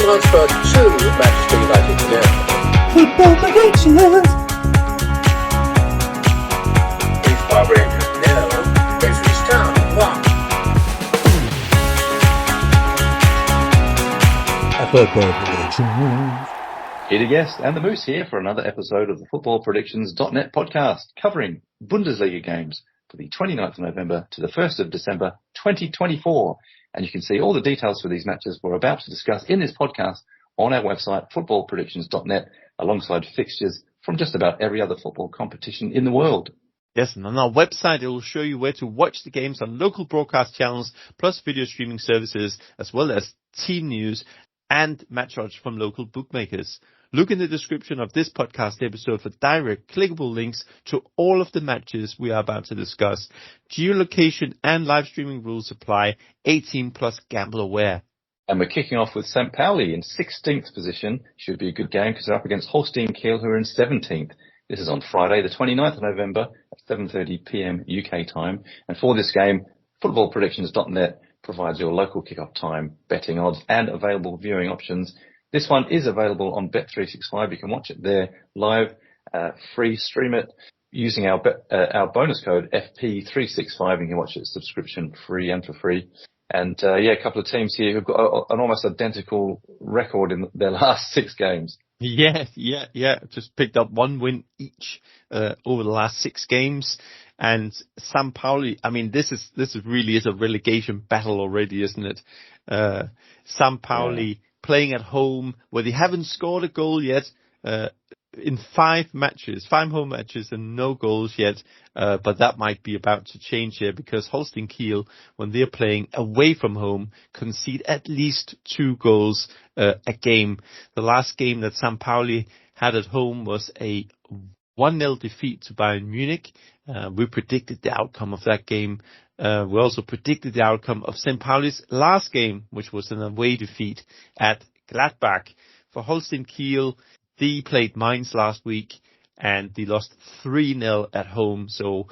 transferred to Manchester United today. Football predictions. If Rangers nil, Ipswich Town 1. Football predictions. Peter Guest and the Moose here for another episode of the footballpredictions.net podcast covering Bundesliga games for the 29th of November to the 1st of December 2024. And you can see all the details for these matches we're about to discuss in this podcast on our website, footballpredictions.net, alongside fixtures from just about every other football competition in the world. Yes, and on our website, it will show you where to watch the games on local broadcast channels, plus video streaming services, as well as team news and match odds from local bookmakers. Look in the description of this podcast episode for direct clickable links to all of the matches we are about to discuss. Geolocation and live streaming rules apply. 18 plus gamble aware. And we're kicking off with St. Pauli in 16th position. Should be a good game because they're up against Holstein Kiel, who are in 17th. This is on Friday, the 29th of November at 7:30 p.m. UK time. And for this game, footballpredictions.net provides your local kickoff time, betting odds, and available viewing options. This one is available on Bet365. You can watch it there live, free stream it using our bonus code FP365. You can watch it subscription free and for free. And a couple of teams here who've got an almost identical record in their last 6 games. Yeah. Just picked up 1 win each over the last 6 games. And St. Pauli, I mean, this really is a relegation battle already, isn't it? St. Pauli playing at home where they haven't scored a goal yet, in 5 home matches and no goals yet. But that might be about to change here because Holstein Kiel, when they're playing away from home, concede at least 2 goals a game. The last game that St. Pauli had at home was a 1-0 defeat to Bayern Munich. We predicted the outcome of that game. We also predicted the outcome of St. Pauli's last game, which was an away defeat at Gladbach. For Holstein Kiel, they played Mainz last week and they lost 3-0 at home. So,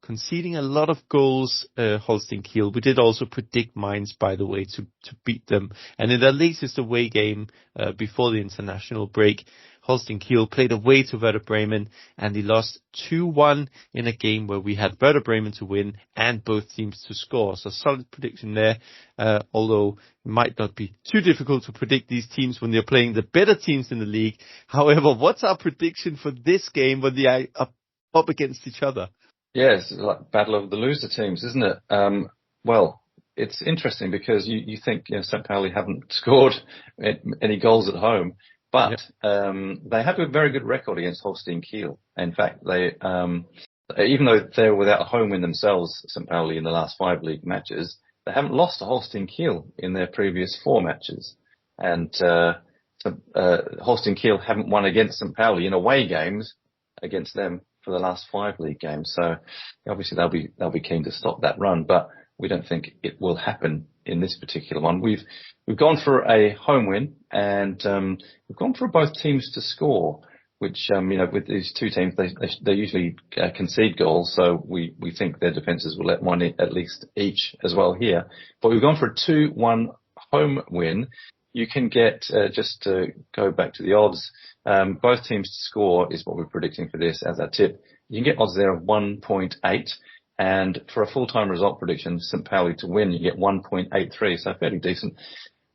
conceding a lot of goals, Holstein Kiel. We did also predict Mainz, by the way, to beat them. And in their latest away game before the international break, Holstein Kiel played away to Werder Bremen and they lost 2-1 in a game where we had Werder Bremen to win and both teams to score. So solid prediction there, although it might not be too difficult to predict these teams when they're playing the better teams in the league. However, what's our prediction for this game when they are up against each other? Yeah, it's like battle of the loser teams, isn't it? Well, it's interesting because you think St. Pauli haven't scored any goals at home. But they have a very good record against Holstein Kiel. In fact, they even though they're without a home win themselves, St. Pauli, in the last 5 league matches, they haven't lost to Holstein Kiel in their previous 4 matches. And Holstein Kiel haven't won against St. Pauli in away games against them for the last 5 league games. So obviously they'll be keen to stop that run, but we don't think it will happen in this particular one. We've gone for a home win and we've gone for both teams to score, which with these 2 teams they usually concede goals, so we think their defences will let one at least each as well here. But we've gone for a 2-1 home win. You can get just to go back to the odds. Both teams to score is what we're predicting for this as our tip. You can get odds there of 1.8. And for a full-time result prediction, St. Pauli to win, you get 1.83, so fairly decent.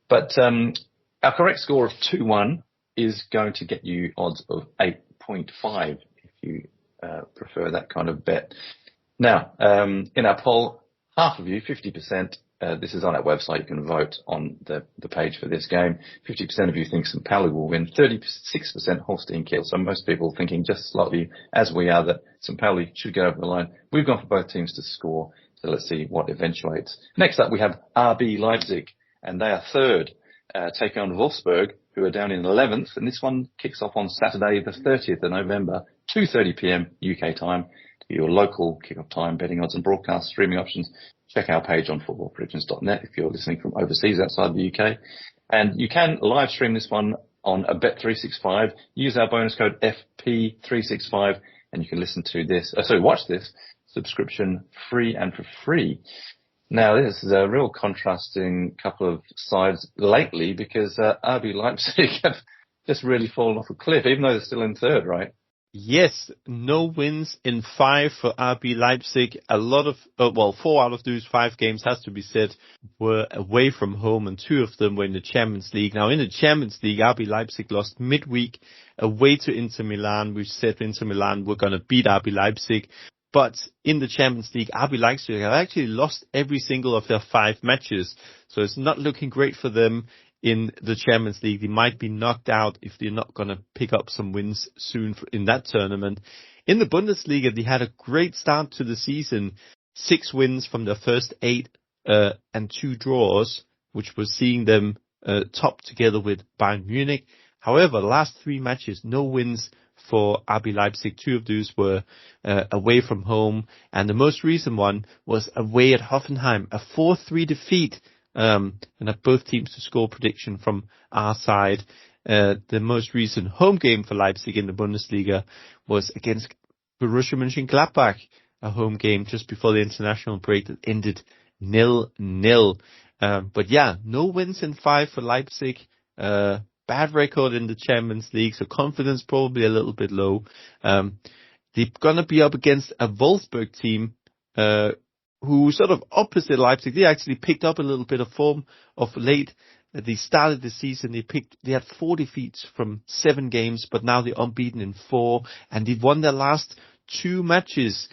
But our correct score of 2-1 is going to get you odds of 8.5 if you prefer that kind of bet. Now, in our poll, half of you, 50%, this is on our website, you can vote on the page for this game. 50% of you think St. Pauli will win, 36% Holstein Kiel. So most people thinking just slightly as we are that St. Pauli should go over the line. We've gone for both teams to score, so let's see what eventuates. Next up we have RB Leipzig, and they are third, taking on Wolfsburg, who are down in 11th, and this one kicks off on Saturday the 30th of November, 2:30 p.m. UK time. Your local kickoff time, betting odds and broadcast streaming options. Check our page on footballpredictions.net if you're listening from overseas outside the UK. And you can live stream this one on a Bet365. Use our bonus code FP365 and you can watch this subscription free and for free. Now, this is a real contrasting couple of sides lately because RB Leipzig have just really fallen off a cliff, even though they're still in third, right? Yes, no wins in 5 for RB Leipzig. A lot of, 4 out of those 5 games, has to be said, were away from home, and 2 of them were in the Champions League. Now, in the Champions League, RB Leipzig lost midweek away to Inter Milan. We said Inter Milan were going to beat RB Leipzig. But in the Champions League, RB Leipzig have actually lost every single of their 5 matches. So it's not looking great for them in the Champions League. They might be knocked out if they're not going to pick up some wins soon in that tournament. In the Bundesliga, they had a great start to the season. 6 wins from their first 8 and 2 draws, which was seeing them top together with Bayern Munich. However, the last 3 matches, no wins for RB Leipzig. 2 of those were away from home, and the most recent one was away at Hoffenheim, a 4-3 defeat. And have both teams to score prediction from our side. The most recent home game for Leipzig in the Bundesliga was against Borussia Mönchengladbach, a home game just before the international break that ended 0-0. But yeah, no wins in 5 for Leipzig. Bad record in the Champions League, so confidence probably a little bit low. They're gonna be up against a Wolfsburg team, who sort of opposite Leipzig. They actually picked up a little bit of form of late. They started the season, they had 4 defeats from 7 games, but now they're unbeaten in 4, and they've won their last 2 matches,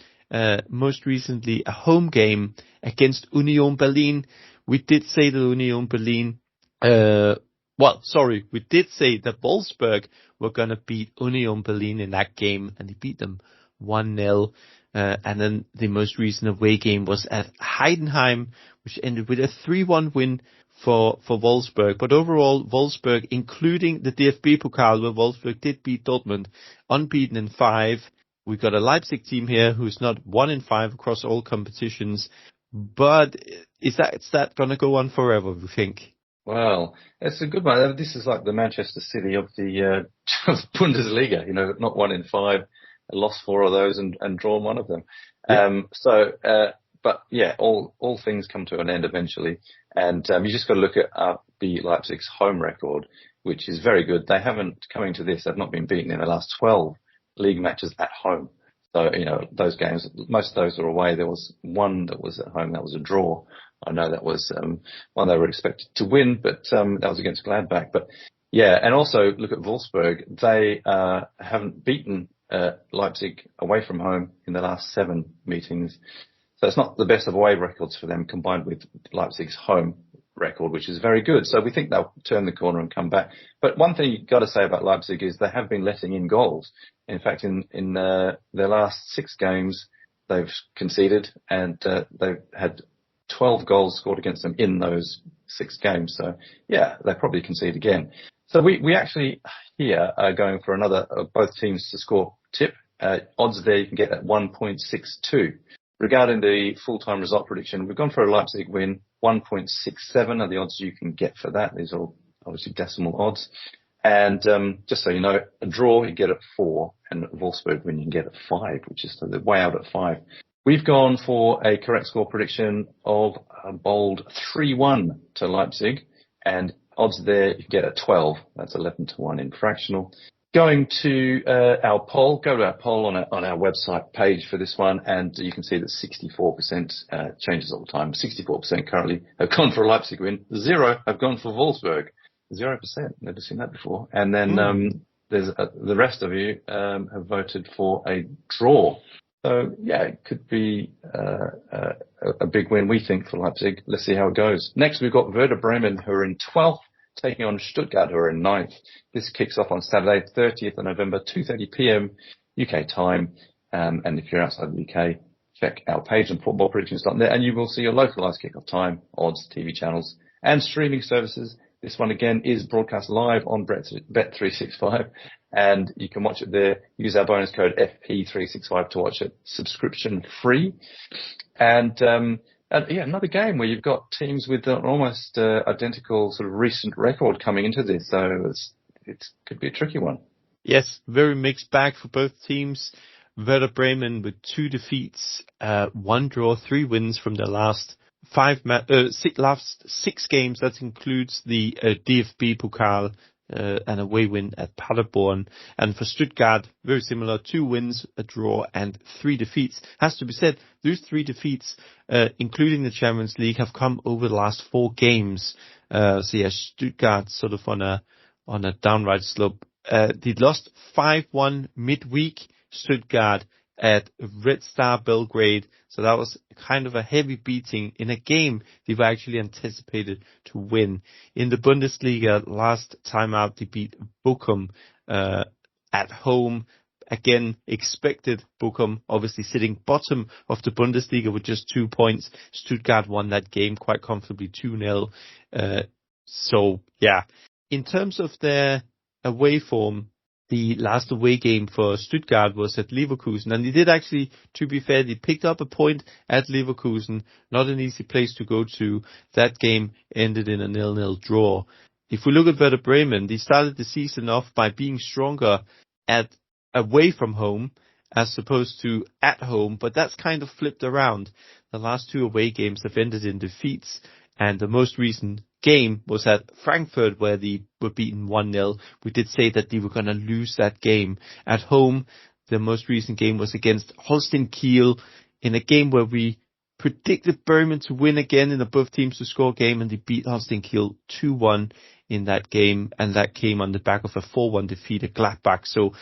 most recently a home game against Union Berlin. We did say that Union Berlin, we did say that Wolfsburg were going to beat Union Berlin in that game, and they beat them 1-0. And then the most recent away game was at Heidenheim, which ended with a 3-1 win for Wolfsburg. But overall, Wolfsburg, including the DFB Pokal, where Wolfsburg did beat Dortmund, unbeaten in 5. We've got a Leipzig team here who's not 1 in 5 across all competitions. But is that going to go on forever, we think? Well, it's a good one. This is like the Manchester City of the Bundesliga, not 1 in 5. Lost 4 of those and drawn 1 of them. Yeah. But yeah, all things come to an end eventually. And you just got to look at RB Leipzig's home record, which is very good. They haven't, coming to this, they've not been beaten in the last 12 league matches at home. So, those games, most of those are away. There was 1 that was at home. That was a draw. I know that was one they were expected to win, but that was against Gladbach. But yeah, and also look at Wolfsburg. They haven't beaten Leipzig away from home in the last 7 meetings. So it's not the best of away records for them combined with Leipzig's home record, which is very good. So we think they'll turn the corner and come back. But one thing you've got to say about Leipzig is they have been letting in goals. In fact, in their last 6 games, they've conceded, and they've had 12 goals scored against them in those 6 games. So yeah, they probably concede again. So we actually here are going for another both teams to score tip. Odds there you can get at 1.62. Regarding the full-time result prediction, we've gone for a Leipzig win. 1.67 are the odds you can get for that. These are all obviously decimal odds. And just so you know, a draw you get at 4, and Wolfsburg win you can get at 5, which is way out at 5. We've gone for a correct score prediction of a bold 3-1 to Leipzig, and odds there you get at 12. That's 11-1 in fractional. Going to our poll, go to our poll on our website page for this one, and you can see that 64% changes all the time. 64% currently have gone for a Leipzig win. 0 have gone for Wolfsburg. 0%. Never seen that before. And then there's the rest of you have voted for a draw. So yeah, it could be a big win, we think, for Leipzig. Let's see how it goes. Next, we've got Werder Bremen, who are in 12th. Taking on Stuttgart, who are in 9th. This kicks off on Saturday, 30th of November, 2:30 p.m. UK time. And if you're outside the UK, check our page on footballpredictions.net, and you will see your localized kickoff time, odds, TV channels, and streaming services. This one again is broadcast live on Bet365, and you can watch it there. Use our bonus code FP365 to watch it, subscription free. And yeah, another game where you've got teams with an almost identical sort of recent record coming into this, so it could be a tricky one. Yes, very mixed bag for both teams. Werder Bremen with 2 defeats, 1 draw, 3 wins from their last last 6 games. That includes the DFB Pokal, an away win at Paderborn. And for Stuttgart, very similar, 2 wins, a draw, and 3 defeats. Has to be said, those 3 defeats, including the Champions League, have come over the last 4 games. So yeah, Stuttgart sort of on a downright slope. They lost 5-1 midweek, Stuttgart, at Red Star Belgrade. So that was kind of a heavy beating in a game they were actually anticipated to win. In the Bundesliga, last time out, they beat Bochum at home. Again, expected Bochum, obviously sitting bottom of the Bundesliga with just 2 points. Stuttgart won that game quite comfortably, 2-0. So, yeah. In terms of their away form, the last away game for Stuttgart was at Leverkusen, and they did actually, to be fair, they picked up a point at Leverkusen. Not an easy place to go to. That game ended in a 0-0 draw. If we look at Werder Bremen, they started the season off by being stronger away from home as opposed to at home, but that's kind of flipped around. The last 2 away games have ended in defeats, and the most recent game was at Frankfurt, where they were beaten 1-0. We did say that they were going to lose that game. At home, the most recent game was against Holstein Kiel, in a game where we predicted Bremen to win again in a both teams to score game, and they beat Holstein Kiel 2-1 in that game, and that came on the back of a 4-1 defeat at Gladbach. So,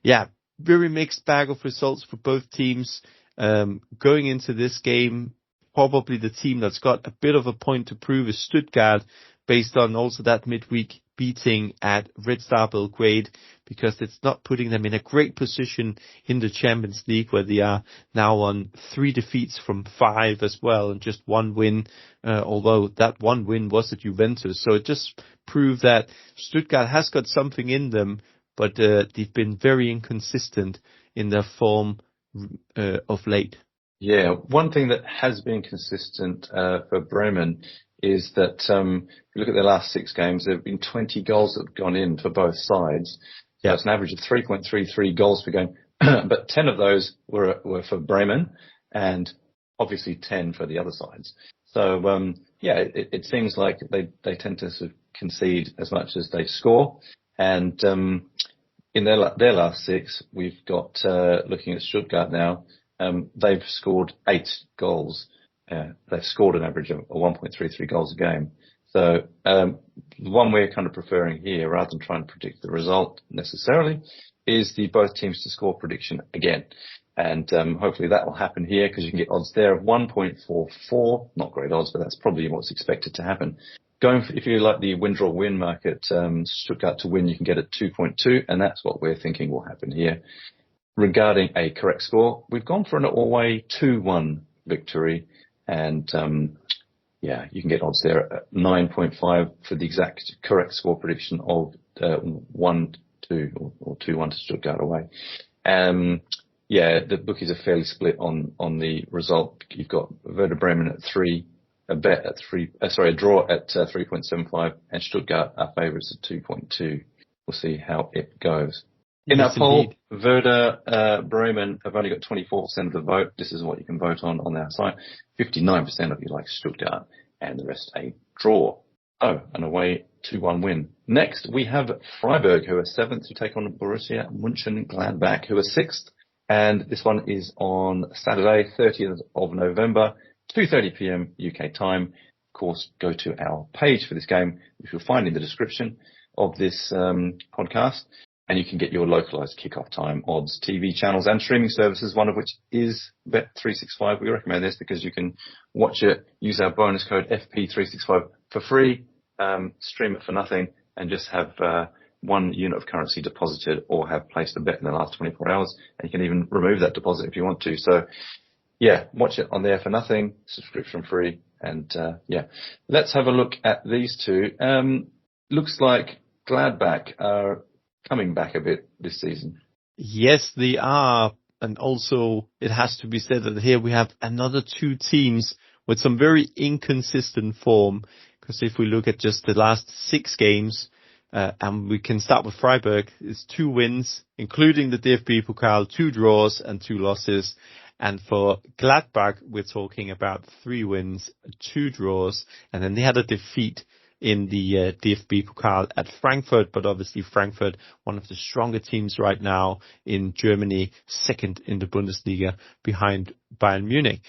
yeah, very mixed bag of results for both teams. Going into this game, probably the team that's got a bit of a point to prove is Stuttgart, based on also that midweek beating at Red Star Belgrade, because it's not putting them in a great position in the Champions League, where they are now on 3 defeats from 5 as well, and just 1 win, although that 1 win was at Juventus. So it just proved that Stuttgart has got something in them, but they've been very inconsistent in their form of late. Yeah, one thing that has been consistent for Bremen is that if you look at their last 6 games, there have been 20 goals that have gone in for both sides. So it's an average of 3.33 goals per game, but 10 of those were for Bremen, and obviously 10 for the other sides. So it seems like they tend to sort of concede as much as they score, and in their last 6, we've got looking at Stuttgart now. They've scored 8 goals. They've scored an average of 1.33 goals a game. So the one we're kind of preferring here, rather than trying to predict the result necessarily, is the both teams to score prediction again. And hopefully that will happen here, because you can get odds there of 1.44. Not great odds, but that's probably what's expected to happen. If you like the win, draw, win market, Stuttgart to win, you can get at 2.2, and that's what we're thinking will happen here. Regarding a correct score, we've gone for an away 2-1 victory, and you can get odds there at 9.5 for the exact correct score prediction of 1-2 or 2-1 to Stuttgart away. The bookies are fairly split on the result. You've got Werder Bremen at 3, a draw at 3.75, and Stuttgart are favourites at 2.2. We'll see how it goes. In that poll, Werder Bremen have only got 24% of the vote. This is what you can vote on their site. 59% of you like Stuttgart, and the rest a draw. Oh, an away 2-1 win. Next, we have Freiburg, who are 7th, to take on Borussia Mönchengladbach, who are 6th. And this one is on Saturday, 30th of November, 2:30 p.m. UK time. Of course, go to our page for this game, which you'll find in the description of this podcast. And you can get your localized kickoff time, odds, TV channels, and streaming services, one of which is Bet365. We recommend this because you can watch it, use our bonus code FP365 for free, stream it for nothing, and just have 1 unit of currency deposited, or have placed a bet in the last 24 hours. And you can even remove that deposit if you want to. So, watch it on there for nothing, subscription free. And, let's have a look at these two. Looks like Gladbach are coming back a bit this season. Yes, they are. And also, it has to be said that here we have another 2 teams with some very inconsistent form. Because if we look at just the last 6 games, and we can start with Freiburg, it's 2 wins, including the DFB Pokal, 2 draws and 2 losses. And for Gladbach, we're talking about 3 wins, 2 draws, and then they had a defeat in the DFB Pokal at Frankfurt, but obviously Frankfurt, one of the stronger teams right now in Germany, second in the Bundesliga behind Bayern Munich.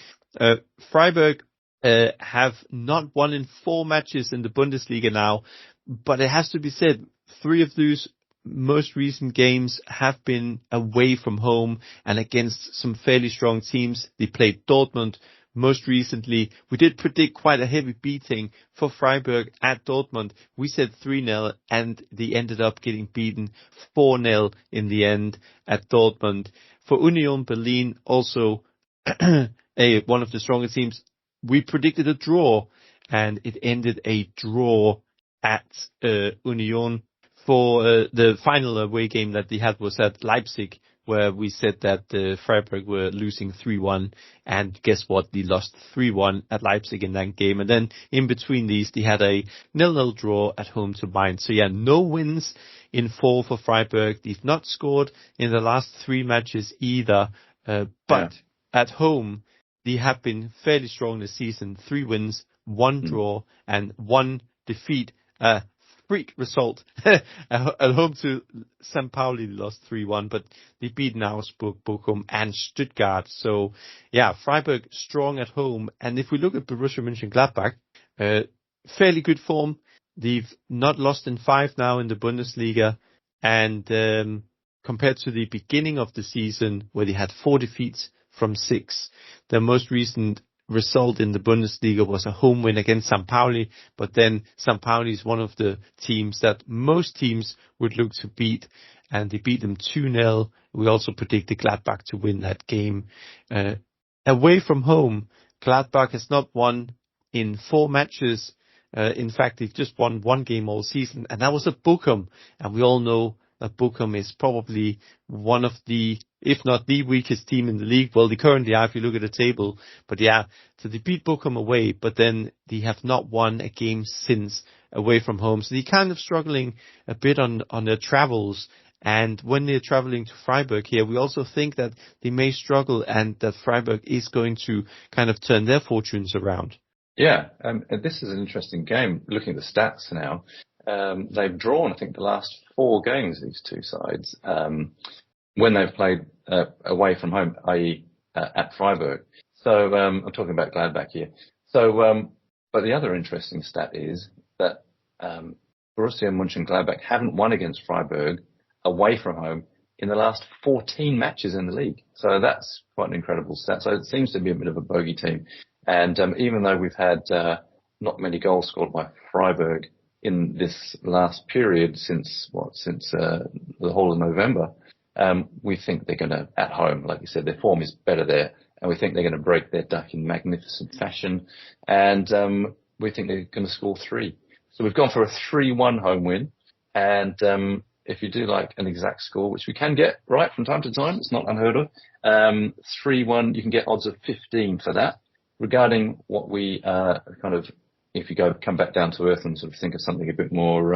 Freiburg have not won in 4 matches in the Bundesliga now, but it has to be said, 3 of those most recent games have been away from home and against some fairly strong teams. They played Dortmund most recently. We did predict quite a heavy beating for Freiburg at Dortmund. We said 3-0 and they ended up getting beaten 4-0 in the end at Dortmund. For Union Berlin, also one of the stronger teams, we predicted a draw and it ended a draw at Union. For the final away game that they had was at Leipzig, where we said that Freiburg were losing 3-1, and guess what? They lost 3-1 at Leipzig in that game. And then in between these, they had a 0-0 draw at home to Mainz. So yeah, no wins in 4 for Freiburg. They've not scored in the last 3 matches either, but at home, they have been fairly strong this season. 3 wins, 1 draw, and 1 defeat. Freak result at home to St. Pauli. They lost 3-1, but they beat Augsburg, Bochum, and Stuttgart. So, yeah, Freiburg strong at home. And if we look at Borussia Mönchengladbach, fairly good form. They've not lost in 5 now in the Bundesliga, and compared to the beginning of the season where they had 4 defeats from 6, their most recent result in the Bundesliga was a home win against St. Pauli, but then St. Pauli is one of the teams that most teams would look to beat, and they beat them 2-0. We also predicted Gladbach to win that game. Away from home, Gladbach has not won in 4 matches. In fact, they've just won 1 game all season, and that was at Bochum, and we all know that Bochum is probably one of the, if not the weakest team in the league. Well, they currently are if you look at the table. But yeah, so they beat Bochum away, but then they have not won a game since away from home. So they're kind of struggling a bit on their travels. And when they're traveling to Freiburg here, we also think that they may struggle and that Freiburg is going to kind of turn their fortunes around. Yeah, and this is an interesting game. Looking at the stats now, they've drawn, I think, the last 4 games, these 2 sides, when they've played away from home, i.e. At Freiburg. So I'm talking about Gladbach here. So, but the other interesting stat is that Borussia Mönchengladbach haven't won against Freiburg away from home in the last 14 matches in the league. So that's quite an incredible stat. So it seems to be a bit of a bogey team. And even though we've had not many goals scored by Freiburg in this last period since the whole of November, we think they're going to, at home, like you said, their form is better there, and we think they're going to break their duck in magnificent fashion, and we think they're going to score 3. So we've gone for a 3-1 home win, and if you do like an exact score, which we can get right from time to time, it's not unheard of, 3-1, you can get odds of 15 for that. Regarding what we kind of, if you come back down to earth and sort of think of something a bit more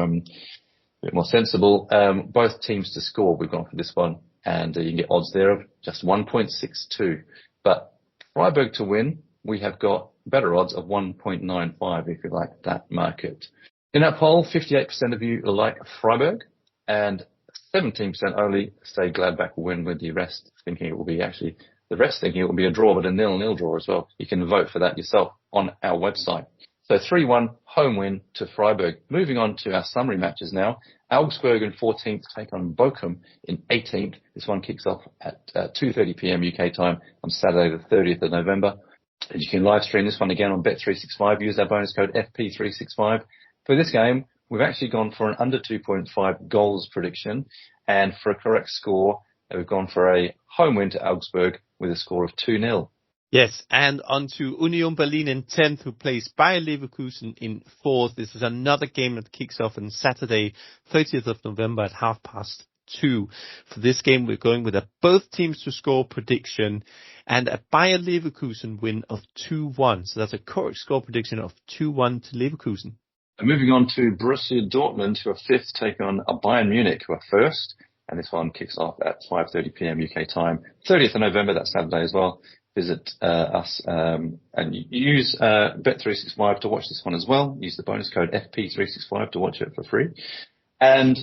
sensible, both teams to score, we've gone for this one, and you can get odds there of just 1.62. But Freiburg to win, we have got better odds of 1.95 if you like that market. In that poll, 58% of you like Freiburg, and 17% only say Gladbach will win, with the rest thinking it will be a draw, but a 0-0 draw as well. You can vote for that yourself on our website. So 3-1 home win to Freiburg. Moving on to our summary matches now. Augsburg in 14th take on Bochum in 18th. This one kicks off at 2:30 p.m. UK time on Saturday the 30th of November. And you can live stream this one again on Bet365. Use our bonus code FP365. For this game, we've actually gone for an under 2.5 goals prediction. And for a correct score, we've gone for a home win to Augsburg with a score of 2-0. Yes, and on to Union Berlin in 10th, who plays Bayer Leverkusen in 4th. This is another game that kicks off on Saturday, 30th of November at 2:30. For this game, we're going with a both teams to score prediction and a Bayer Leverkusen win of 2-1. So that's a correct score prediction of 2-1 to Leverkusen. And moving on to Borussia Dortmund, who are 5th, take on Bayern Munich, who are 1st. And this one kicks off at 5:30 p.m. UK time, 30th of November, that's Saturday as well. visit us and use Bet365 to watch this one as well. Use the bonus code FP365 to watch it for free. And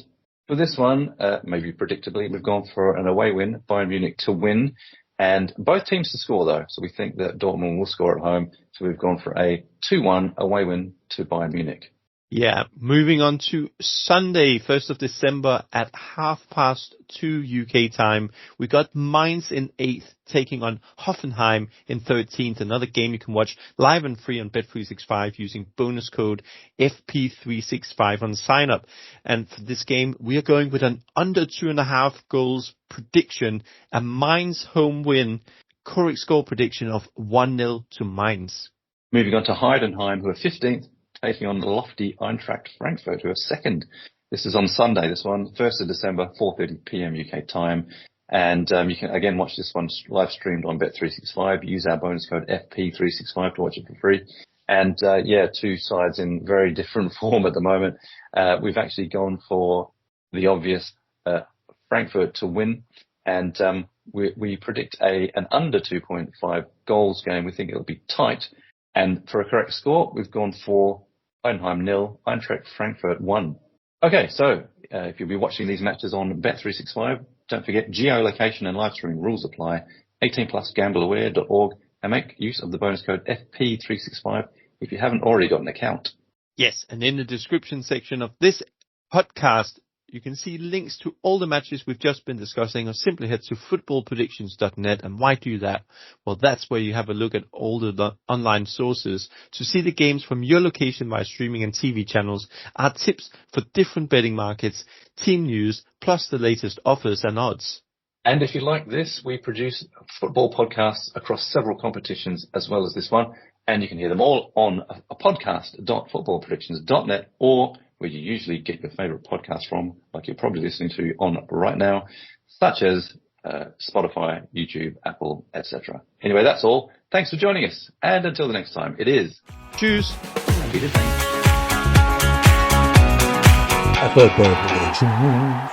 for this one, maybe predictably, we've gone for an away win, Bayern Munich to win, and both teams to score though. So we think that Dortmund will score at home. So we've gone for a 2-1 away win to Bayern Munich. Yeah, moving on to Sunday, 1st of December at 2:30 UK time. We got Mainz in 8th taking on Hoffenheim in 13th. Another game you can watch live and free on Bet365 using bonus code FP365 on sign up. And for this game, we are going with an under 2.5 goals prediction, a Mainz home win, correct score prediction of 1-0 to Mainz. Moving on to Heidenheim, who are 15th. Taking on the lofty Eintracht Frankfurt, who are second. This is on Sunday, this one, 1st of December, 4:30 p.m. UK time. And you can, again, watch this one live streamed on Bet365. Use our bonus code FP365 to watch it for free. And, two sides in very different form at the moment. We've actually gone for the obvious Frankfurt to win. And we predict an under 2.5 goals game. We think it'll be tight. And for a correct score, we've gone for Heidenheim 0, Eintracht Frankfurt 1. Okay, so if you'll be watching these matches on Bet365, don't forget geolocation and live streaming rules apply. 18 plus gambleaware.org and make use of the bonus code FP365 if you haven't already got an account. Yes, and in the description section of this podcast, you can see links to all the matches we've just been discussing, or simply head to footballpredictions.net. And why do that? Well, that's where you have a look at all the online sources to see the games from your location via streaming and TV channels, our tips for different betting markets, team news, plus the latest offers and odds. And if you like this, we produce football podcasts across several competitions as well as this one. And you can hear them all on a podcast.footballpredictions.net, or where you usually get your favorite podcast from, like you're probably listening to on right now, such as Spotify, YouTube, Apple, etc. Anyway, that's all. Thanks for joining us. And until the next time, it is Tschüss. Auf Wiedersehen. A football prediction.